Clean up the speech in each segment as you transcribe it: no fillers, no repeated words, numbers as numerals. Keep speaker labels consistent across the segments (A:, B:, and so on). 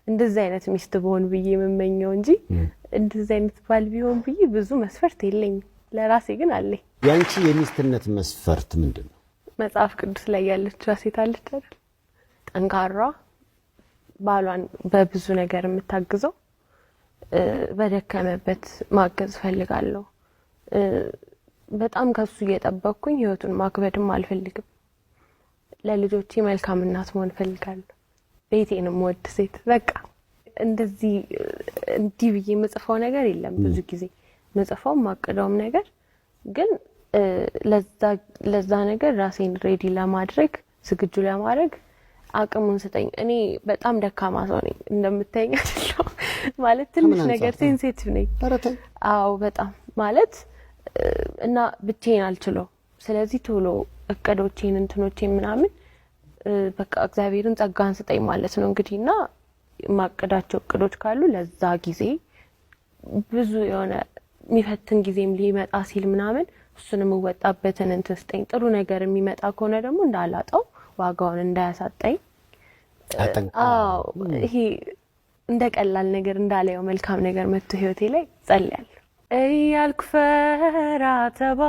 A: እንደዚህ አይነት ሚስት በሆን ብዬ የምመኘው እንጂ እንደዚህ አይነት ባል ቢሆን ብዬ ብዙ መስፈርት የለኝም። ለራሴ ግን አለኝ።
B: ያንቺ የሚስትነት መስፈርት ምንድነው?
A: መጽሐፍ ቅዱስ ላይ ያለች ሴት አለች አይደል? ጠንካራ፣ ባሏን በብዙ ነገር የምታግዘው፣ በደከመበት ማገዝ ፈልጋለሁ። በጣም ከሱ እየጠበቅኩኝ ህይወቱን ማክበድም አልፈልግም። ለልጆቼ መልካም እናት መሆን ፈልጋለሁ። ቤቴንም ወድ ሴት በቃ እንደዚህ እንዲህ ብዬ የምጽፈው ነገር የለም። ብዙ ጊዜ ምጽፈው ማቀደውም ነገር ግን ለዛ ነገር ራሴን ሬዲ ለማድረግ ዝግጁ ለማድረግ አቅሙን ስጠኝ። እኔ በጣም ደካማ ሰው ነኝ እንደምታየኝ አይደለም ማለት ትንሽ ነገር ሴንሲቲቭ ነኝ። አዎ በጣም ማለት እና ብቻዬን አልችለው። ስለዚህ ቶሎ እቅዶቼን እንትኖቼን ምናምን በቃ እግዚአብሔርን ጸጋን ስጠኝ ማለት ነው እንግዲህና ማቀዳቸው እቅዶች ካሉ ለዛ ጊዜ ብዙ የሆነ የሚፈትን ጊዜም ሊመጣ ሲል ምናምን እሱንም ወጣበትን እንትን ስጠኝ። ጥሩ ነገር የሚመጣ ከሆነ ደግሞ እንዳላጣው ዋጋውን እንዳያሳጣኝ። አዎ ይሄ እንደ ቀላል ነገር እንዳላየው መልካም ነገር መጥቶ ህይወቴ ላይ ጸልያለሁ። እያልኩ ፈራ ተባ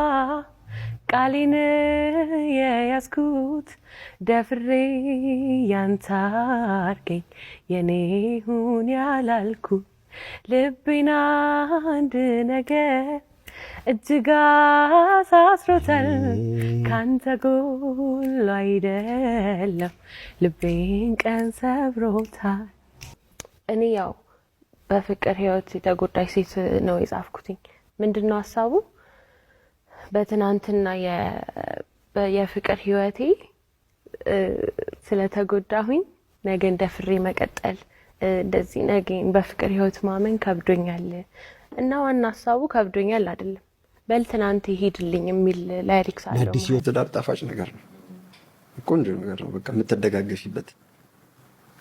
A: ቃሌን የያዝኩት ደፍሬ ያንተ አድርገኝ የኔ ሁን ያላልኩት ልቤን አንድ ነገር እጅግ አሳስሮታል። ካንተ ጎሎ አይደለም ልቤን ቀን ሰብሮታል። እኔ ያው በፍቅር ህይወት የተጎዳች ሴት ነው የጻፍኩትኝ። ምንድነው ሐሳቡ? በትናንትና የፍቅር ህይወቴ ስለተጎዳሁኝ ነገ እንደፍሬ መቀጠል እንደዚህ ነገን በፍቅር ህይወት ማመን ከብዶኛል እና ዋና ሐሳቡ ከብዶኛል አይደለም በል ትናንት ይሄድልኝ የሚል ላይሪክስ አለው።
C: አዲስ ህይወት ዳር ጣፋጭ ነገር ነው፣ ቆንጆ ነገር ነው። በቃ የምትደጋገፊበት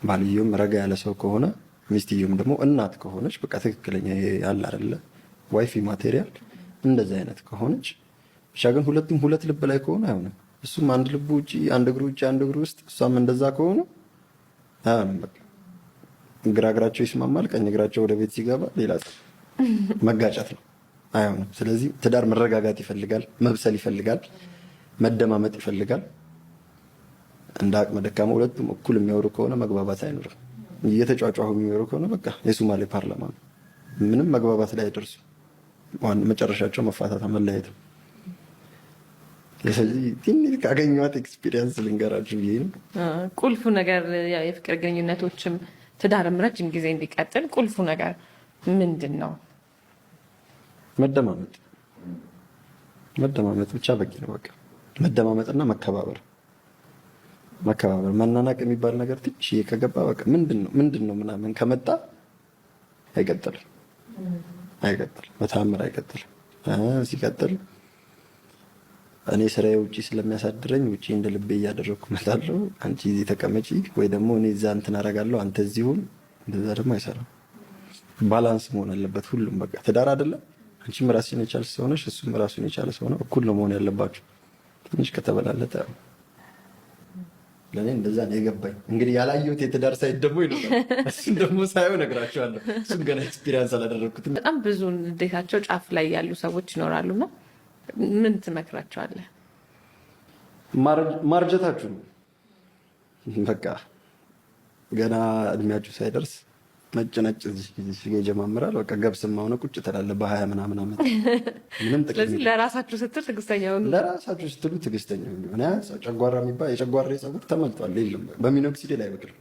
C: ባልየውም ረጋ ያለ ሰው ከሆነ ሚስትየውም ደግሞ እናት ከሆነች በቃ ትክክለኛ ይሄ ያለ አይደለ ዋይፊ ማቴሪያል እንደዚህ አይነት ከሆነች ብቻ ግን ሁለቱም ሁለት ልብ ላይ ከሆነ አይሆንም። እሱም አንድ ልብ ውጪ አንድ እግሩ ውጪ አንድ እግሩ ውስጥ እሷም እንደዛ ከሆነ አይሆንም። በቃ ግራ እግራቸው ይስማማል፣ ቀኝ እግራቸው ወደ ቤት ሲገባ ሌላ መጋጨት ነው፣ አይሆንም። ስለዚህ ትዳር መረጋጋት ይፈልጋል፣ መብሰል ይፈልጋል፣ መደማመጥ ይፈልጋል። እንደ አቅመ ደካማ ሁለቱም እኩል የሚያወሩ ከሆነ መግባባት አይኖርም። እየተጫጫሁ የሚያወሩ ከሆነ በቃ የሶማሌ ፓርላማ ነው። ምንም መግባባት ላይ አይደርሱ። መጨረሻቸው መፋታት መለያየት ነው። ስለዚህ ትንሽ ካገኘኋት ኤክስፒሪየንስ ልንገራችሁ ብዬ ነው።
D: ቁልፉ ነገር የፍቅር ግንኙነቶችም ትዳርም ረጅም ጊዜ እንዲቀጥል ቁልፉ ነገር ምንድን ነው?
C: መደማመጥ ብቻ በቂ ነው። በቃ መደማመጥና መከባበር። መናናቅ የሚባል ነገር ትንሽ ከገባ በቃ ምንድነው ምናምን ከመጣ አይቀጥልም፣ በተአምር አይቀጥልም። ሲቀጥል እኔ ስራዬ ውጪ ስለሚያሳድረኝ ውጪ እንደ ልቤ እያደረኩ እመጣለሁ። አንቺ እዚህ ተቀመጪ ወይ ደግሞ እኔ እዛ እንትን አደርጋለሁ አንተ እዚህ ሁን። እንደዛ ደግሞ አይሰራም። ባላንስ መሆን አለበት ሁሉም። በቃ ትዳር አይደለም አንቺም ራስሽን የቻልሽ ሰው ነሽ፣ እሱም ራሱን የቻለ ሰው ነው። እኩል ነው መሆን ያለባችሁ። ትንሽ ከተበላለጠ ለኔ እንደዛ ነው የገባኝ። እንግዲህ ያላየሁት የትዳር ሳይት ደግሞ ይኖራል። እሱን ደግሞ ሳይሆን እነግራቸዋለሁ። እሱን ገና ኤክስፒሪየንስ አላደረኩትም።
D: በጣም ብዙ እንዴታቸው ጫፍ ላይ ያሉ ሰዎች ይኖራሉና ምን ትመክራቸዋለህ?
C: ማርጀታችሁ ነው በቃ ገና እድሜያችሁ ሳይደርስ ነጭ እዚህ ይጀማምራል። በቃ ገብስማ ሆነ ቁጭ ትላለህ በ20 ምናምን ዓመት ምንም ጥቅም።
D: ስለዚህ ለራሳችሁ ስትሉ ትዕግስተኛ ሁኑ።
C: ለራሳችሁ ስትሉ ትዕግስተኛ ሁኑ። ጨጓራ የሚባል የጨጓራ ፀጉር ተመልጧል። የለም በሚኖክሲዲል አይበቅልም።